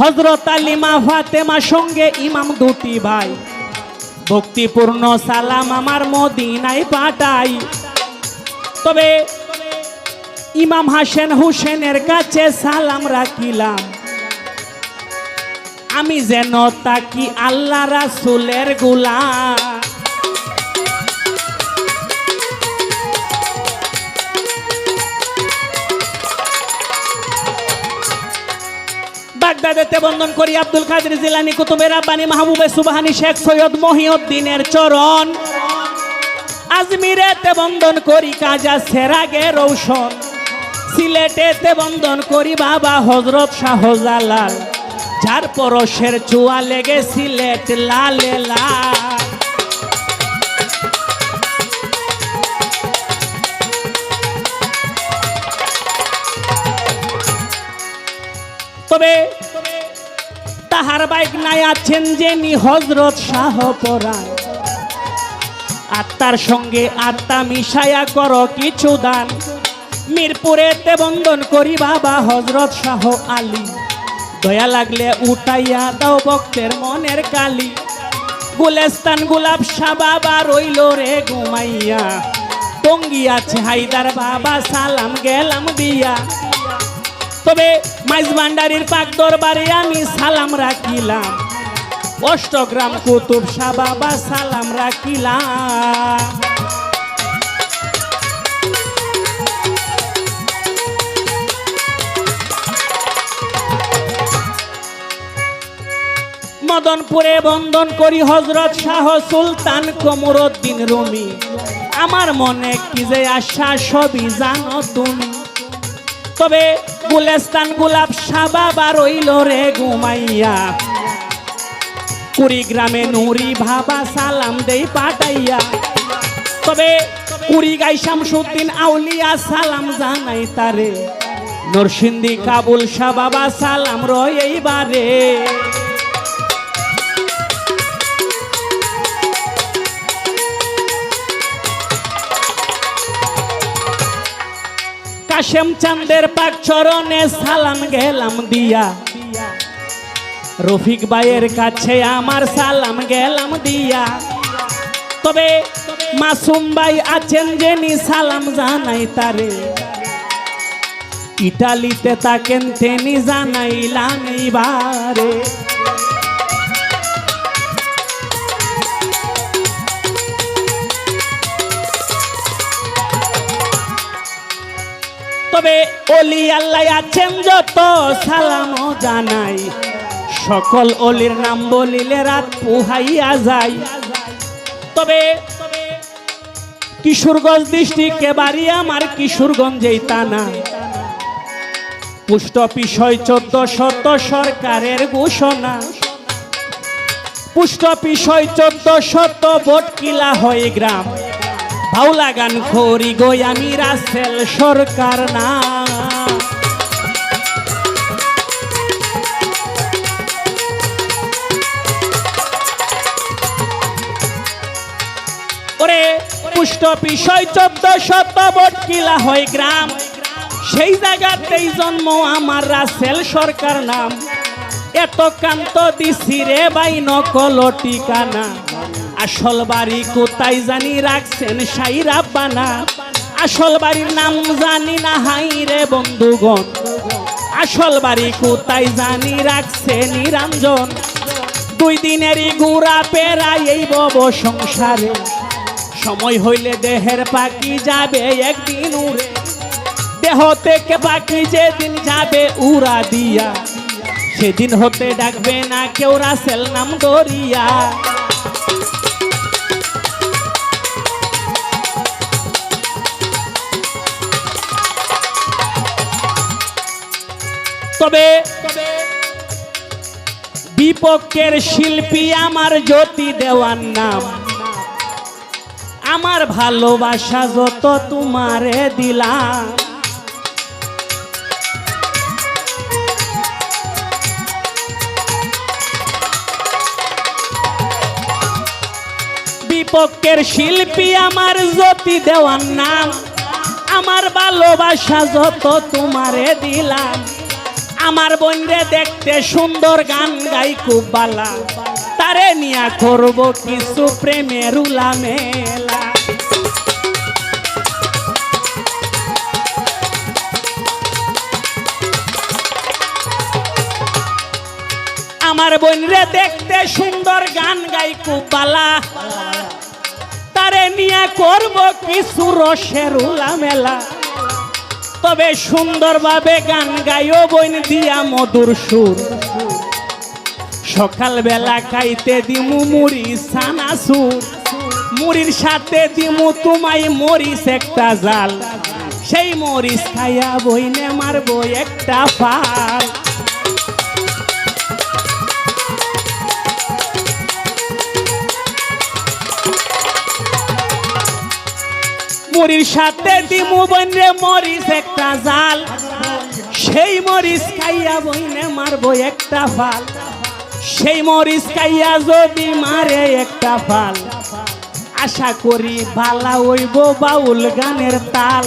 হযরত আলী মা ফাতেমা সঙ্গে ইমাম দুটি ভাই ভক্তিপূর্ণ সালাম আমার মদিনায় পাঠাই। তবে ইমাম হাসান হুসেনের কাছে সালাম রাখিলাম, আমি যেন তাকি আল্লাহ রাসূলের গোলাম। বাগদাদেতে বন্দন করি আব্দুল কাদের জিলানী, কুতুবে রাব্বানী, মাহবুবে সুবহানী, শেখ সৈয়দ মহিউদ্দিনের চরণ। আজমিরেতে বন্দন করি কাজা সেরাগে রৌশন। সিলেটেতে বন্দন করি বাবা হযরত শাহজালাল, যার পরশের চুয়া লেগে সিলেট লালে লাল। তবে তাহার বাইক নাই আছেন যিনি হযরত শাহ পরাণ, আত্মার সঙ্গে আত্মা মিশায়া করো কিছু দান। মিরপুরেতে বন্দন করি বাবা হযরত শাহ আলী, দয়া লাগলে উঠাইয়া দাও ভক্তের মনের কালি। গুলেস্তান গোলাপ শাহ বাবা রইল রে ঘুমাইয়া, টঙ্গী আছে হায়দার বাবা সালাম গেলাম দিয়া। তবে মাইজ ভান্ডারির পাক দরবারে আমি সালাম রাখিলাম, অষ্টগ্রাম কুতুব শাহ বাবা সালাম রাখিলাম। মদনপুরে বন্দন করি হযরত শাহ সুলতান কমরউদ্দিন রুমি, আমার মনে কি যে আশা সবই জানো তুমি। তবে গুলেস্তান গোলাপ শাহ বাবা রইল রে ঘুমাইয়া, কুড়িগ্রামে নুরি বাবা সালাম দেই পাঠাইয়া। তবে কুড়িগাই শামসুদ্দিন আউলিয়া সালাম জানাই তারে, নরসিংদী কাবুল শাহ বাবা সালাম রয় এইবারে। কাশেম চাঁদের পাক চরণে সালাম গেলাম দিয়া, রফিক ভাইয়ের কাছে আমার সালাম গেলাম দিয়া। তবে মাসুম ভাই আছেন যিনি সালাম জানাই তারে, ইটালিতে তাকেন তিনি জানাইলাম এইবারে। তবে অলি আল্লাহ আছেন যত সালামও জানাই, সকল অলির নাম বলিলে রাত পুহাইয়া যায়। তবে কিশোরগঞ্জ ডিস্ট্রিক্টে বাড়ি আমার, কিশোরগঞ্জেই টানা। পোস্ট অফিস 1400 সরকারের ঘোষণা, পোস্ট অফিস 1400 ভোট কিলা হয় গ্রাম। ভাওলা গান খড়ি গই আমি রাসেল সরকার না। ওরে পোস্ট অফিস 1400 ভোট কিলা হয় গ্রাম, সেই জায়গাতেই জন্ম আমার রাসেল সরকার নাম। এত কান্ত দিছি রে বাই নকল ঠিকানা, আসল বাড়ি কোথায় জানি রাখছেন শাহী রাব্বানা। আসল বাড়ির নাম জানি না হাই রে বন্ধুগণ, আসল বাড়ি কোথায় জানি রাখছে নিরঞ্জন। 2 দিনেরই ঘোরা পেরাই এই বব সংসারে, সময় হইলে দেহের পাখি যাবে একদিন উড়ে। দেহ থেকে পাখি যেদিন যাবে উড়া দিয়া, সেদিন হতে ডাকবে না কেউ রাসেল নাম ধরিয়া। তবে বিপক্ষের শিল্পী আমার জ্যোতি দেওয়ার নাম, আমার ভালোবাসা যত তোমারে দিলাম। বিপক্ষের শিল্পী আমার জ্যোতি দেওয়ার নাম, আমার ভালোবাসা যত তোমারে দিলাম। আমার বোনরে দেখতে সুন্দর গান গাই খুব বালা তারে নিয়া করব কিছু প্রেমের উলামেলা আমার বোনরে দেখতে সুন্দর গান গাই খুব বালা তারে নিয়া করব কিছু রসের উলামেলা তবে সুন্দরভাবে গান গাইও বোন দিয়া মধুর সুর সকালবেলা খাইতে দিমু মুড়ি সানাসুর মুড়ির সাথে দিমু তোমায় মরিচ একটা জাল সেই মরিচ খাইয়া বইনে মারবো একটা ফাল মুড়ির সাথে দিমু বইনে মরিচ একটা জাল সেই মরিচ খাইয়া বইনে মারবো একটা ফাল সেই মরিচ খাইয়া যদি মারে একটা ফাল আশা করি ভালা হইব বাউল গানের তাল